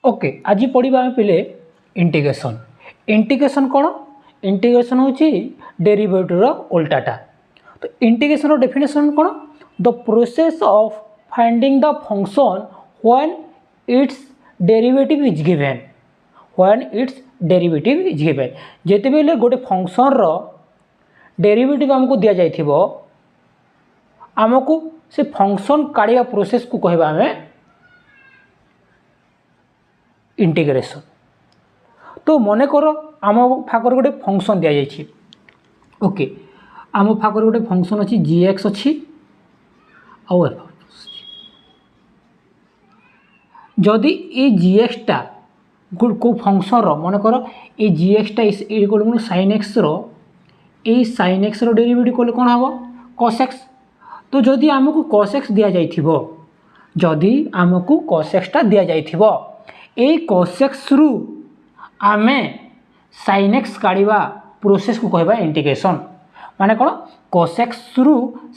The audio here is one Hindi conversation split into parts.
ओके आज पढ़ा आम पे इंटीग्रेशन। इंटीग्रेशन कौन? इंटीग्रेशन हूँ डेरिवेटिव उल्टाटा। तो इंटीग्रेशन डेफिनेशन कौन? The process of finding the function when its derivative is given. When its derivative is given जेतेबेले गोटे फंक्शन रो डेरिवेटिव आमको दिया जाइथिबो आमको से फंक्शन काढ़िया प्रोसेस को कहबा हमें इंटीग्रेशन। तो मन कर आम फाकर गोटे फंक्शन दि जाइए। ओके आम फाकर गोटे फंक्शन अच्छी जी एक्स अच्छी आउ एफ जदि ये जी एक्सटा को फंक्शन रो मन कर ये जी एक्सटा इक्वल साइन एक्स रो साइन एक्स रो डेरिवेटिव कले कौन हम कॉस एक्स। तो जदि आमको कॉस एक्स दि जाइथिबो जदि आमको कॉस एक्सटा दि जाइथिबो ए कॉस एक्स रु आमे साइन एक्स काढ़ा प्रोसेस को कहबा इंटीग्रेशन। माने कौन कॉस एक्स रु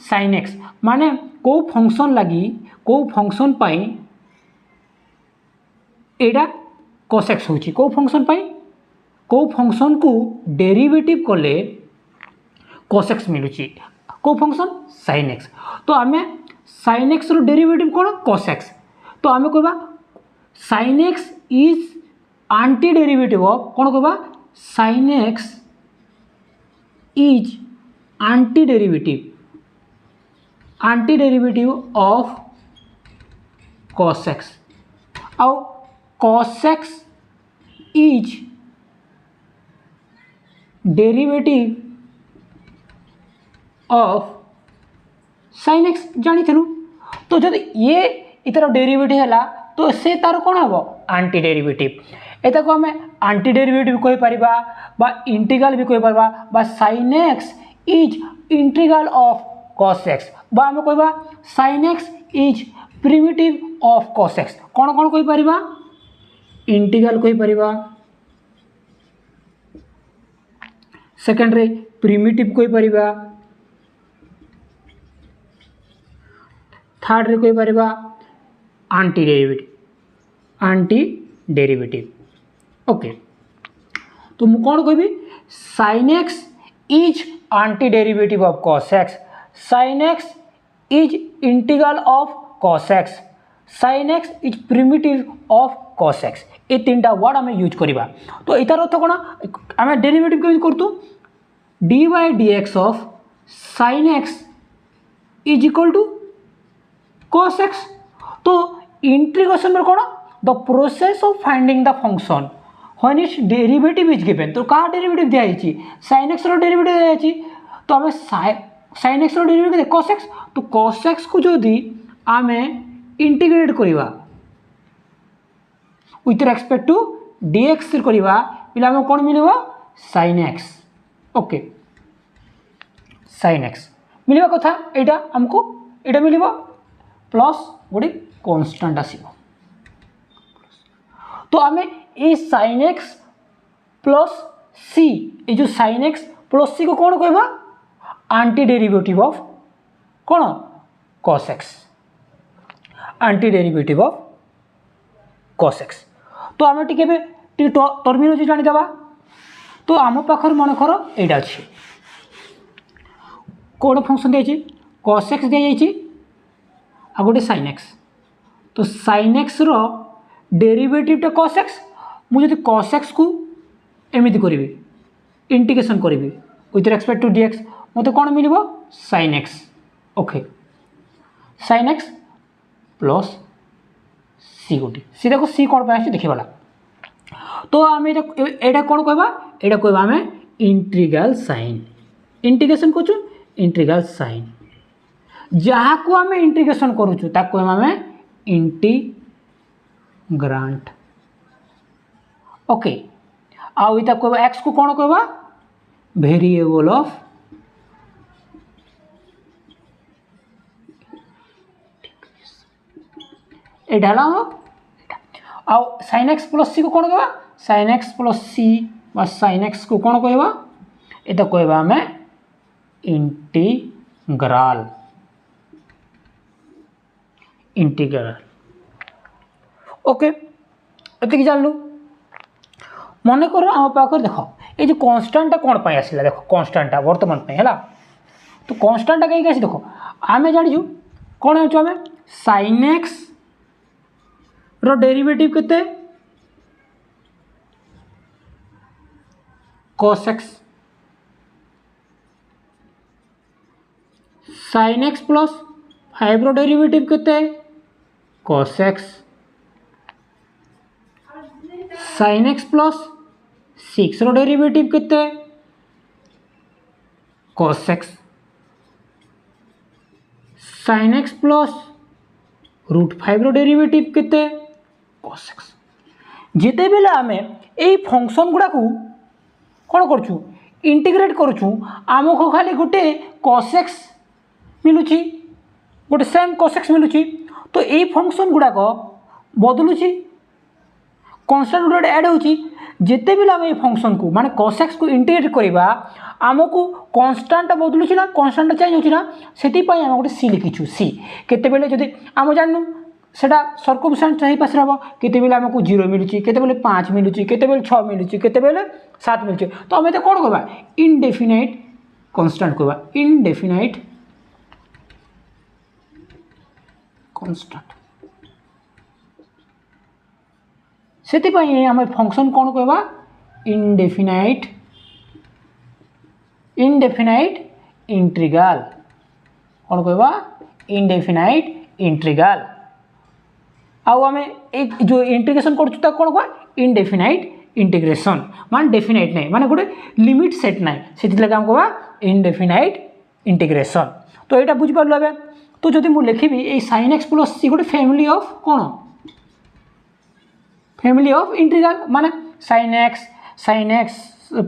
साइन एक्स माने को फंक्शन लगी को फंक्शन पाई एडा कॉस एक्स होची को फंक्शन पाई को फंक्शन को डेरिवेटिव कले कॉस एक्स मिलुची को फंक्शन साइन एक्स। तो आमे साइन एक्स रो डेरिवेटिव कौन कॉस एक्स। तो आमे कहबा sine x is anti derivative of कौन कहबा sine x is anti derivative of cos x आउ cos x is derivative of sine x जानी थलु। तो जब ये इतर डेरिवेटिव है तो से तार कौन हम आंटी डेरिवेटिव एटा को हमें आंटी डेरिवेटिव कहि परिबा बा इंटीग्रल भी कहि परबा बा sign x is integral of cos x बा हम कहबा sine x is primitive of cos x कौन कौन कहि परिबा इंटीग्रल कहि परिबा सेकंड रे प्रिमिटिव कहि परिबा थर्ड रे कहि परिबा आंटी डेरिवेटिव। ओके तो मु कौन कहबी sign x is anti derivative of cos x sign x is integral of cos x sign x is primitive of cos x ये तीनटा वर्ड आम यूज करवा। तो यार अर्थ कौन आम डेरिवेटिव केमी करतु d by d x of sine x is equal to cos x. तो इंटीग्रेशन में कौन the process of finding the function when its derivative is given. तो क्या डेरिवेटिव दिखाई साइन एक्स डेरिवेटिव दिखाई तो आम sine x derivative cos x. तो कॉस एक्स को जदि आम इंटीग्रेट करवा विथ रेस्पेक्ट टू डीएक्स करवा पिला आम कौन मिल sine x. Okay sine x मिलवा कथा एटा आमको एटा मिल प्लस गोटे कॉन्स्टेंट आसीबो। तो आम ये साइन एक्स प्लस सी ये जो साइन एक्स प्लस सी को कौन कहबा आंटी डेरिवेटिव ऑफ कौन cos x aunty derivative of cos x. तो आम टी टर्मिनोलॉजी जानीदेवा। तो आम पाखर मन कर यहाँ अच्छे कौन फंक्शन दिखाई कॉस एक्स दिखाई आ गोटे साइन एक्स। तो साइन एक्स रो डेरिवेटिव कॉस एक्स मुझे कॉस एक्स को एमती करी इंटीग्रेशन करी विथ रेस्पेक्ट टू डीएक्स मत कौन मिल sine x. Okay sine x plus c गोटे सी देखो सी कौन पे देखा। तो आम यहाँ कौन कहबा यहाँ कहबा आम इंटीग्रल साइन इंटीग्रेशन कर इंटीग्रल साइन जहाँ को आम इंटीग्रेशन करुचु ताको आम इंटीग्रांट। ओके आउ इता कहबा एक्स को कौन कहबा वेरिएबल ऑफ एटा आउ साइन एक्स प्लस सी को कौन कहबा साइन एक्स प्लस सी बा साइन एक्स को कौन कहबा एटा कहबा आम इंटीग्रल इंटीग्रल। ओके एतिक जानलु मन कर आम पाखे देख ये कन्स्टाटा कौन पर आसला देख कन्स्टाटा बर्तमान है तो कन्स्टाटा कहीं आस देख आम जाचु कौन हो आम sin x रो डेरिवेटिव केते cos x sin x plus 5 रो डेरिवेटिव केते cos x sin x plus 6 रो डेरिवेटिव केते cos x sin x plus √5 रो डेरिवेटिव केते cos x जिते बेले आमे एई फंक्शन गुडा को कौन करछु इंटीग्रेट करछु आमको खाली गोटे cos x मिलुची गोटे सेम cos x मिलुची तो एई फंक्शन गुडा को बदलुची कन्स्टांट गुडा ऐड होची जिते बेले आमे एई फंक्शन को माने cos x को इंटीग्रेट करबा आमको कन्स्टांट बदलुची ना कन्स्टांट चेंज होची ना सेति पई आम गोटे सी लिखिछु सी केते बेले जदि आम जाननु सेटा सर्कमस्टांस सही पास रहबो केते बेले हमको 0 मिलुची केते बेले 5 मिलुची केते बेले 6 मिलुची केते बेले 7 मिलुची तो हमें तो कोन कहबा इनडेफिनाइट कांस्टेंट कहबा इनडेफिनाइट कांस्टेंट सेति पई हम फंक्शन कोन कहबा इनडेफिनाइट इंटीग्रल कौन कहबा इनडेफिनाइट इंटीग्रल आउ आम एक जो इंटीग्रेशन कौन कहबा इनडेफिनाइट इंटीग्रेशन मान डेफिनाइट नहीं माने गोटे लिमिट सेट नहीं से लगे हम कहबा इनडेफिनाइट इंटीग्रेशन तो यहाँ बुझिपार ए तो जदि मुझे लिखी ये sin x प्लस सी गोटे फैमिली ऑफ कौन फैमिली ऑफ इंटीग्रल माने sin x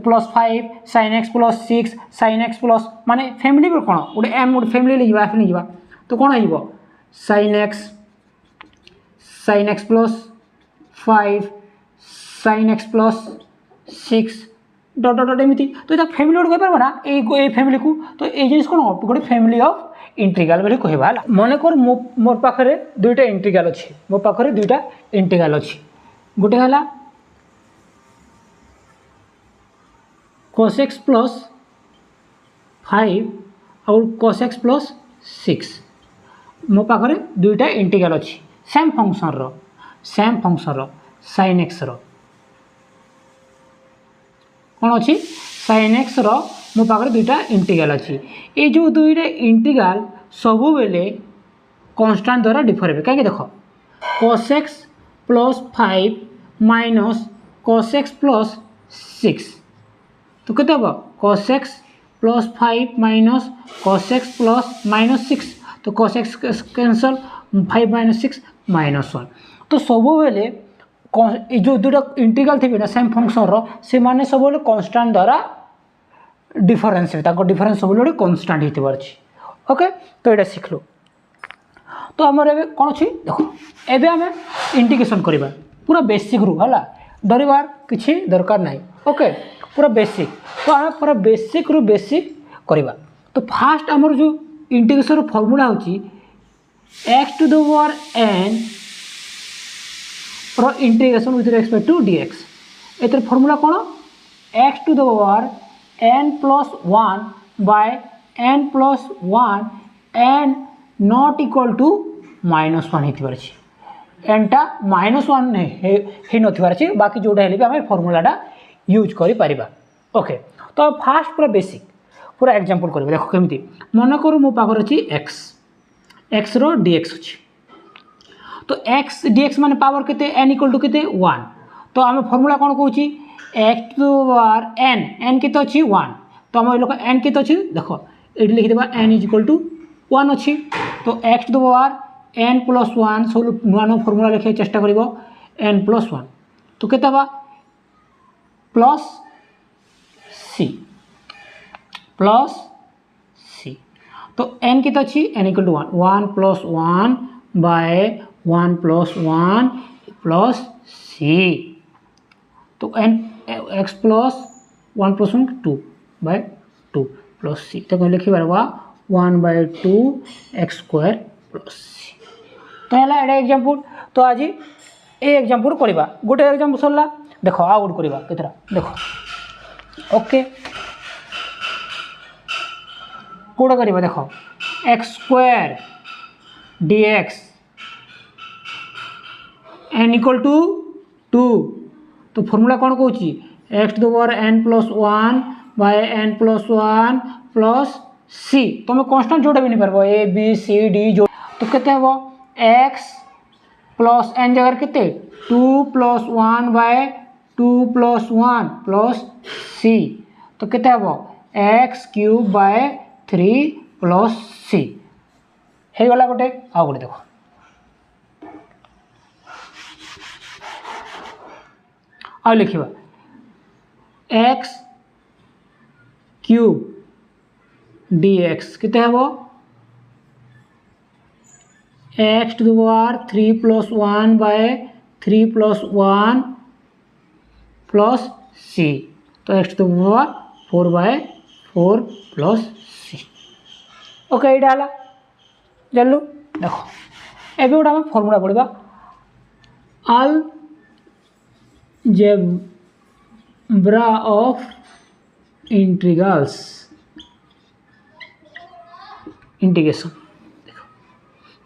plus 5 sin x plus 6 sin x plus माने फैमिली कौन गोटे एम गोटे फैमिली लिखा तो कौन हो sin x plus 5 sin x plus 6 dot dot dot एमती तो ये फैमिली गोटे कह ना ये फैमिली को तो ये जिन कौन गोटे फैमिली ऑफ इंटीग्रल बोली कहबा मन कर मोर पाखे दुईटा इंटीग्रल अच्छी मो पाखे दुईटा इंटीग्रल अच्छी गोटे है cos x प्लस 5 और cos x प्लस 6 मो पाखे दुईटा इंटीग्रल अच्छी सेम फंक्शन रो sin x रो कौन अच्छी sin x रो मो पाखे दुईटा इंटीग्रल अच्छी ये जो दुईटा इंटीग्रल सब बेले कांस्टेंट द्वारा डिफर हे कहीं देख cos x plus 5 minus cos x plus 6 तो केते हम cos x plus 5 minus cos x plus -6 तो cos x कैंसल 5 माइनस 6 -1 तो सब बेले जो दुटा इंटीग्रल थे ना सेम फंक्शन रो से माने सब बेले कांस्टेंट द्वारा डिफरेंस डिफरेंस सब बेले कांस्टेंट हित अछि ओके तो एटा सिखलो तो हमर एबे कोन अछि देखो एबे हमें इंटीग्रेशन करबा पूरा बेसिक रू हला डरिवार किछि दरकार नाही ओके पूरा बेसिक तो आम पूरा बेसिक रू बेसिक करवा तो फास्ट आमर जो इंटीग्रेशन फॉर्मूला होची x to the power n रो integration with respect to dx एतर फॉर्मूला कोन x to the power n plus 1 by n plus 1 n not equal to -1 हितबार छी एनटा -1 हे नथिबार छी बाकी जोटा हेले भी आम फॉर्मूलाटा यूज करि परिबा ओके तो फास्ट पूरा बेसिक पूरा एग्जांपल करबा देखो केमती मन करू मो पाखर अछि x रो dx अछि तो x dx माने पावर केते n इक्वल टू केते 1 तो आम फॉर्मूला कोन कहूची x टू पावर n केते अछि 1 तो हम लोग n केते अछि देखो एठी लिखि देबा n इज इक्वल टू 1 अछि तो x to power n plus 1 सब नुआ फॉर्मूला लिखे चेष्टा करिवो n प्लस 1 तो केते बा प्लस c तो n कितना अच्छी n equal to 1 plus 1 by 1 plus 1 plus c तो n x plus 1 plus 1 2 by 2 plus c तो कहीं लिखी बारवा 1 by 2 x square plus c तो है एटा एग्जांपल तो आज ए एग्जांपल करवा गोटे एग्जांपल सरला देख आ गोटे करवा केतरा देख ओके कोड़ा करवा देख x square dx n equal to 2 तो फॉर्मूला कौन कहूँ x to the power n plus 1 by n plus 1 plus c तुम कन्स्टाट जोड़ा भी नहीं पार ए बी सी डी जो तो केते हम एक्स प्लस n जगह केते 2 plus 1 by 2 plus 1 plus c तो केते हम एक्स क्यूब बाय 3 प्लस सी हो गला गोटे आ गोटे देख आ लिखा एक्स क्यूब dx कितने हम x to the power 3 plus 1 by 3 plus 1 plus c तो x to the power 4 by 4 plus c okay ये है जानलु देख एबे गोटे आम फर्मूला पढ़ा अलजेब्रा ऑफ इंटीग्रल्स इंटीग्रेशन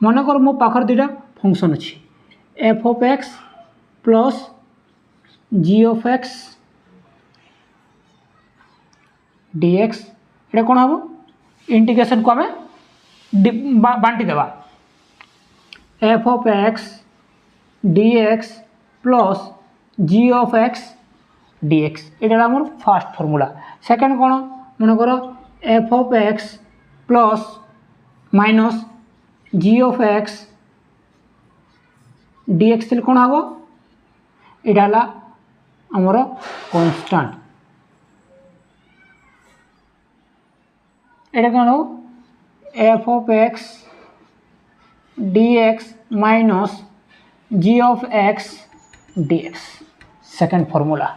मन कर मो पाखर दुटा फंक्शन अच्छी f of x plus g of x dx ये कौन हम इंटीग्रेशन को आम बांटी देवा f of x dx plus g of x dx यहाँ आम फास्ट फॉर्मूला सेकेंड कौन मन कर f of x plus minus g of x dx कौन हम यहाँ आमर कन्स्टांट ये कौन हो f of x dx minus g of x dx second formula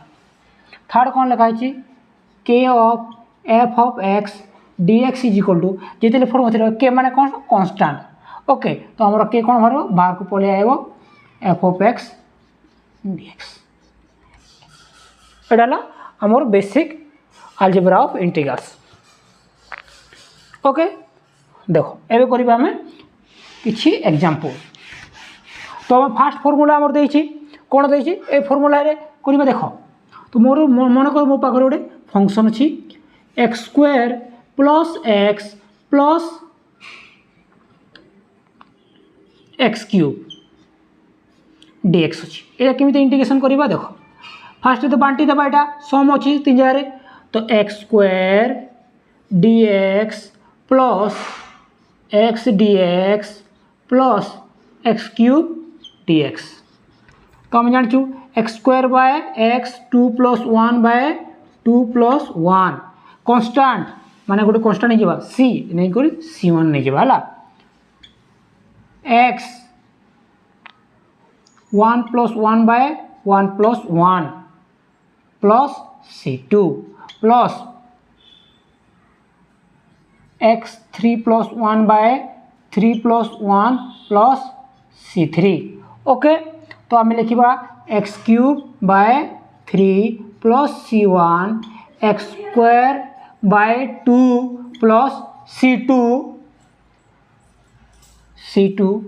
third कौन लिखाई k of F of x dx is equal to जिते फॉर्मूला के माने कौन कांस्टेंट ओके तो हमारा के कौन बाहर बाहर को पलि आएगा एफ ऑफ एक्स dx एटा आमर basic algebra of integrals okay देखो एबे करिबा हमें किछि एग्जांपल तो हम फास्ट फॉर्मूला हमर देछि कोन देछि ए फॉर्मूला रे करिबा देखो तो मोर मन कर मो पाखर गोटे फंक्शन अछि x square plus x cube dx अछि ए केमिति इंटीग्रेशन करिबा देखो फास्ट तो बांटी देबा एटा सम अछि तीन जगह रे तो x square dx plus x dx plus x cube dx तो हम जानचु x square by x 2 plus 1 by 2 plus 1 constant माने गोटे कांस्टेंट नहीं जावा c नहीं करी c1 नहीं जावा हला x 1 plus 1 by 1 plus 1 plus c2 plus x 3 plus 1 by 3 plus 1 plus c3 okay तो आम लिखा x cube by 3 plus c1 x square by 2 plus c2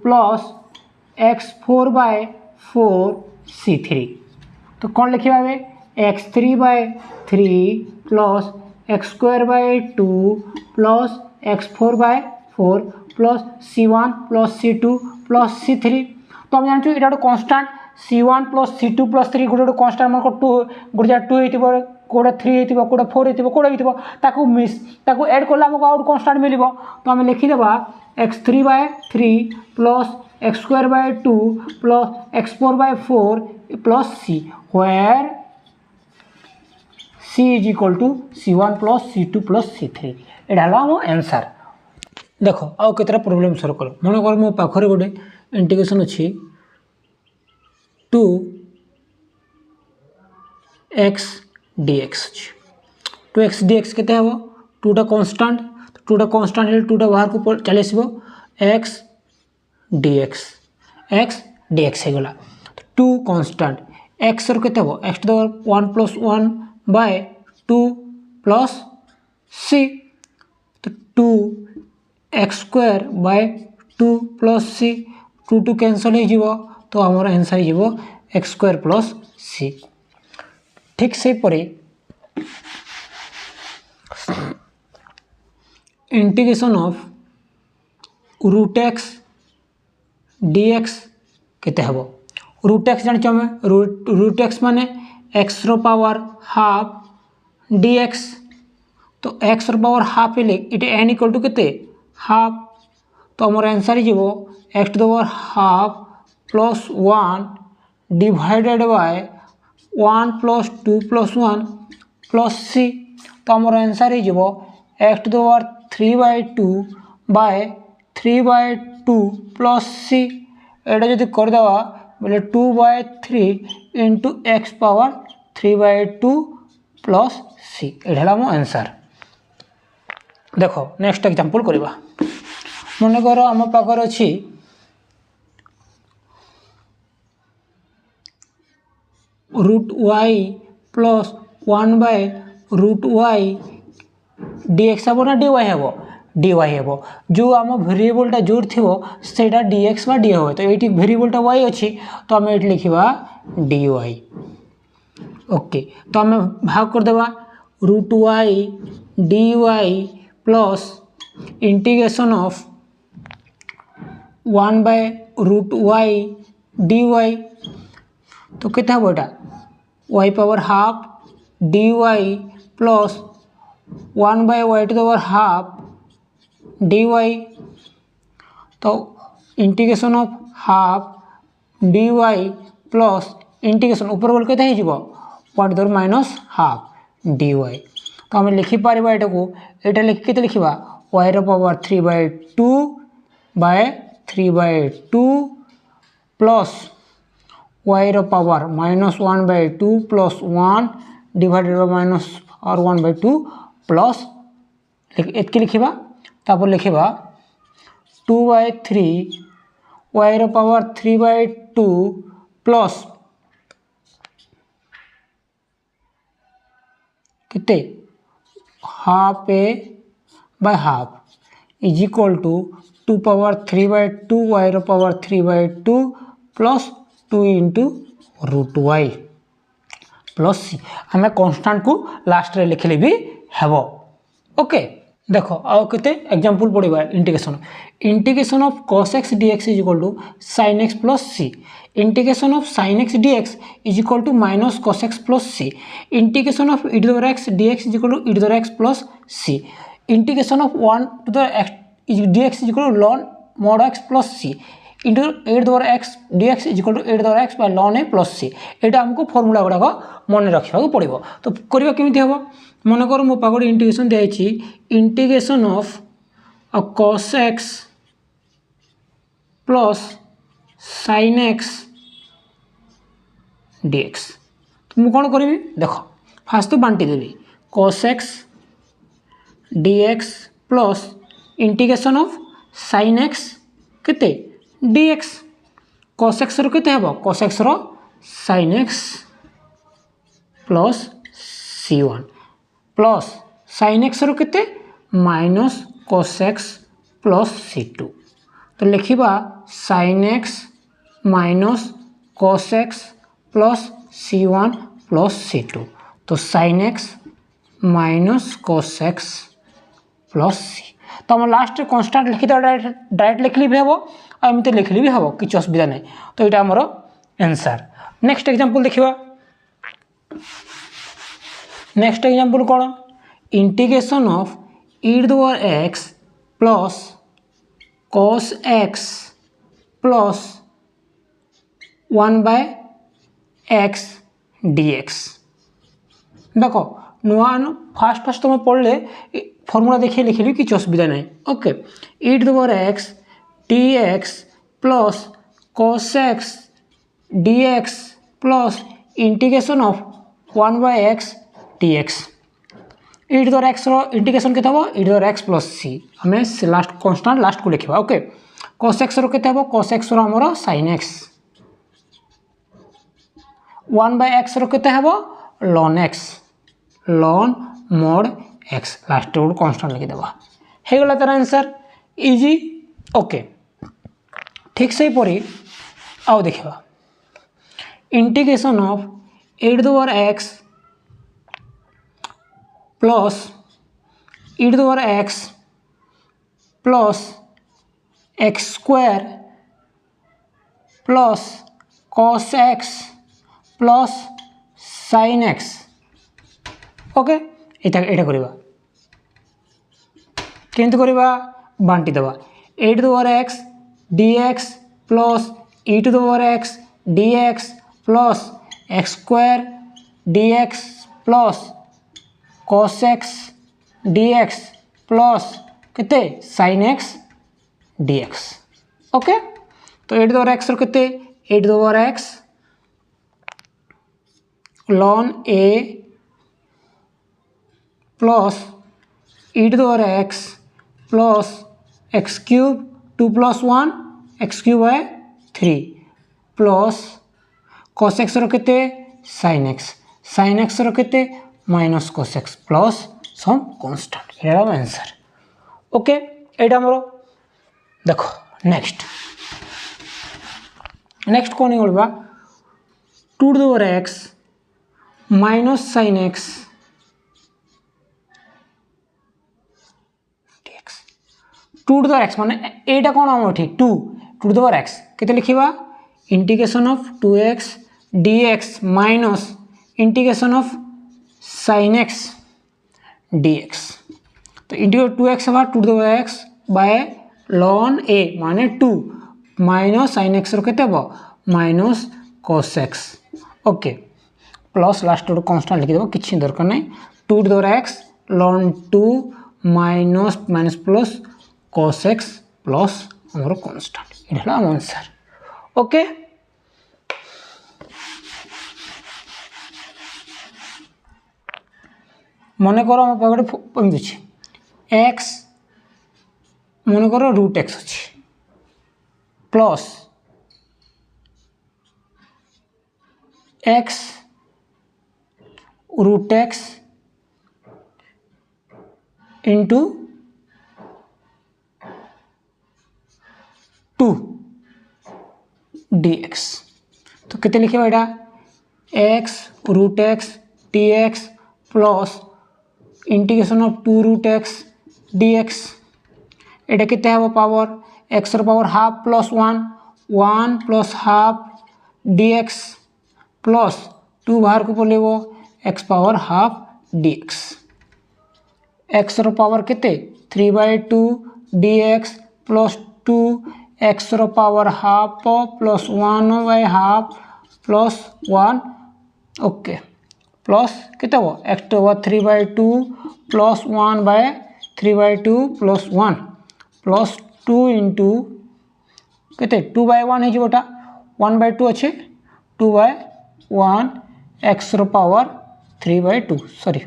plus x 4 by 4 c3 तो कौन लिखा x 3 by 3 plus x square by 2 plus x 4 by 4 plus c1 plus c2 plus c3 तो हम जानते ये गोटे constant c1 plus c2 plus 3 गोटे कांस्टेंट मन को 2 गोटे 2 होइतिबो कोडा 3 होइतिबो कोडा 4 होइतिबो कोडा होइतिबो ताको ऐड करला हमको आउट कांस्टेंट मिलिबो तो हम लिखि देबा x3 by 3 plus x square by 2 plus x 4 by 4 plus c where c is equal to c1 plus c2 plus c3 एटा हला हम आंसर देखो आउ केतरा प्रॉब्लम सॉल्व कर मन कर मो पाखरे गोटे इंटीग्रेशन अछि 2 x dx 2x dx केते हबो 2 टा कांस्टेंट 2 टा कांस्टेंट है 2 टा बाहर को चले आसीबो x dx है गला 2 कॉन्स्टेंट एक्स रो केते हो x to the power 1 plus 1 by 2 plus c तो 2 x square by 2 plus c 2 to cancel हो जीवो तो हमर आंसर हो जीवो एक्स स्क्वायर प्लस सी। ठीक से परे integration of root x dx केते हबो रूट एक्स जानि छमे रूट एक्स माने एक्स रो पावर हाफ dx तो एक्स रो पावर हाफ इले इट n इक्वल टू केते हाफ तो हमर आंसर ही जीवो x to the power half plus 1 divided by 1 plus 2 plus 1 plus c तो हमर आंसर ही जीवो x to the power 3/2 by 3/2 plus c एटा जदि कर दवा बोले 2/3 into x power 3/2 plus c एटा मो आंसर। देखो नेक्स्ट एग्जांपल करबा मन कर आम पाखर अच्छी root y plus 1/√y dx हम ना dy हम dy हम जो आम वेरिएबलटा जोर थी से dx बा dy हो तो ये वेरिएबलटा y अच्छी तो आम ये लिखा dy ओके तो आम भाग करदेवा root y dy plus integration of 1/√y dy तो केते हम एटा y power half dy plus 1/y to the power half dy तो integration of half dy plus integration ऊपर बोल केते हिजबो 1 to the minus half dy तो हम लिखि पारिबा एटा को एटा लिख केते लिखिबा y रो पावर 3/2 बाय 3/2 प्लस y रो power -1/2 plus 1 divided by minus और 1/2 प्लस एतके लिखिबा तापर लिखिबा 2/3 y रो पावर 3/2 प्लस किते half a by half is equal to 2 power 3/2 y रो power 3/2 plus 2 into root y plus c आम कन्स्टांट को लास्ट रे लिखले भी हेबो ओके। देखो आउ केते एग्जांपल पड़िबा integration of cos x dx is equal to sin x plus c integration of sin x dx is equal to minus cos x plus c integration of e to the power x dx is equal to e to the power x plus c integration of 1 to the x dx is equal to ln mod x plus c into a to the power x dx is equal to a to the power x by ln a plus c एटा हमको फॉर्मूला गुडाक मन रखा पड़ो तो करबा केमिति हबो मन कर मो पागड इंटीग्रेशन दियाछि integration of cos x plus sin x dx तो मु कोन करबी देखो फास्ट तो बांटी देबी cos x dx plus integration of sin x केते dx cos x रो केते हबो cos x रो sin x plus c1 plus sin x रो केते minus cos x plus c2 तो लिखिबा sin x minus cos x plus c1 plus c2 तो sin x minus cos x plus c तो हम लास्ट कांस्टेंट लिखि डायरेक्ट लिखली भी हम एमती लिखली भी हम किसी असुविधा नहीं तो यहाँ आमर आंसर। नेक्स्ट एग्जांपल देखिबा नेक्स्ट एग्जांपल कौन integration of e to the power x plus cos x plus 1/x dx देखो नुआ फास्ट तुम पढ़ले फॉर्मूला देखिए लिखली किसी असुविधा नहीं okay e to the power x dx plus cos x dx plus integration of 1/x dx e to the x रो इंटीग्रेशन केते हबो e to the x plus c हमें लास्ट कांस्टेंट लास्ट को लिखिबा ओके cos x रो केते हबो cos x रो हमरो sin x 1 बाय एक्स केते हेबो ln x ln mod x last road constant लिखि देबा हे गला तार आंसर इजी ओके ठीक से परी आओ देखिबा integration of e to the power x plus e to the power x plus x square plus cos x plus sin x okay एटा करिबा केंत करिबा बांटी देबा e to the power x dx plus e to the power x dx plus x square dx plus cos x dx plus केते sin x dx ओके तो e to the power x केते e to the power x ln a plus e to the power x plus x cube 2 plus 1 x cube है 3 प्लस cos x केते sin x केते minus cos x plus some constant एरा आंसर ओके एटा हमरो देखो नेक्स्ट कोन बोलबा 2 to the power x minus sin x dx 2 to the power x माने एटा कोन हम ठीक 2 टू द पावर x केते लिखिबा integration of 2x dx minus integration of sin x dx तो इंटीग्रेट 2x हवा 2 to the power x by ln a माने 2 माइनस sin x केते हबो minus cos x okay plus last रो कांस्टेंट लिखि देबो किछि दरकार नै 2 to the power x ln 2 minus plus cos x plus हमरो कांस्टेंट इडला आंसर ओके मने करो हम पागडे एमति छी x मने करो रूट x अछि plus x root x into 2 dx तो कितने लिखे बेटा x root x dx plus integration of 2 root x dx एटा कितने है पावर x रो पावर हाफ प्लस 1 प्लस हाफ dx प्लस 2 बाहर को बोलेबो x power half dx x रो पावर केते 3/2 dx प्लस 2 x रो power half plus 1/2 plus 1 okay plus केते हो x तो 3/2 प्लस 1/3/2 प्लस 1 प्लस 2 इंटू केते 2/1 है जोटा 1/2 अच्छे 2/1 x रो पावर 3/2 सॉरी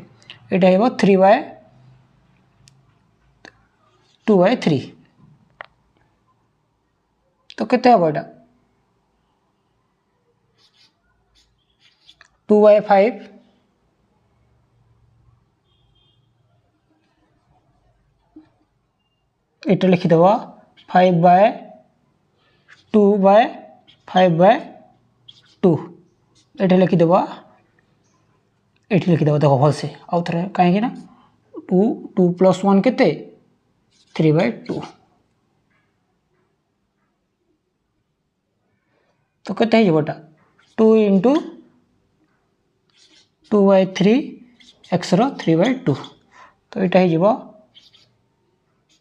एटा हेबो 3/2/3 तो केते हेबो एटा 2/5 एटा लिखि देबो 5/2/5/2 एटा लिखि देबो देखो भल से आउ थरे काहे ना 2 प्लस 1 केते 3/2 तो केते है जेबोटा 2 इंटू 2/3 x रो 3/2 तो एटा है जेबो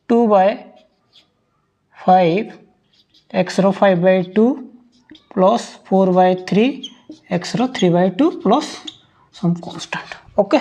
2/5 x रो 5/2 प्लस 4/3 x रो 3/2 प्लस some constant ओके